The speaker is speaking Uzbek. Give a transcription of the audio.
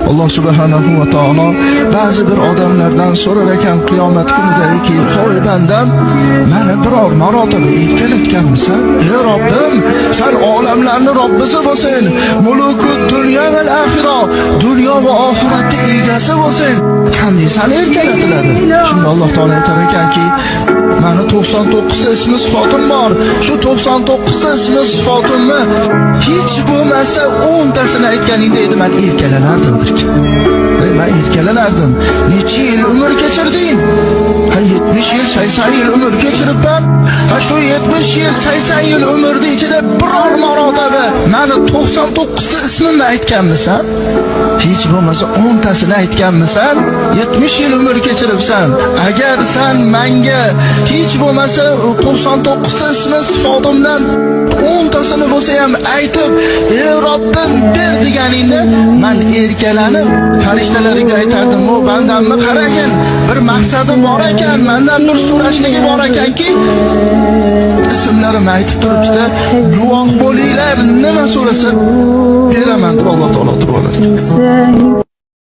Alloh subhanahu va taolo ba'zi bir odamlardan so'rar ekan qiyomat kunidagi, "Hoy bandam, meni biror marotaba erkalatganmisan? Ey Robbim, sen olamlarning Robbisi bo'lsin. Mulukut dunyo va axiro, dunyo va oxiratning egasi bo'lsin. Qanday seni erkalatiladi?" Shunda Alloh taolo aytar ekanki, "Meni 99 ta ismi sifatim bor. Shu 99 ta ismi sifatimni hech bo'lmasa 10 tasini aytganingda edi, men erkalanardim." Ben erkalanardim. Necha yil umr kechirding? 70 yil, 80 yil umr kechiribman. Shu 70 yil, 80 yil umrning ichida biror marotaba meni 99 ta ismimni aytganmisan? Hech bo'lmasa 10 tasini aytganmisan? 70 yil umr kechiribsan. Agar sen menga hech bo'lmasa 99 ta ismi sifatimdan 10 tasini bo'lsa ham aytib, "Ey Robbim, ber" deganingda, men erkalanib farishtalarga aytardim, "O bandamni qaragin, bir maqsadi bor ekan, mendan bir so'rashligi bor ekanki, ismlarimni aytib turibdi, guvoh bo'linglar, nima so'rasa beraman" deb Alloh taolo turib olar.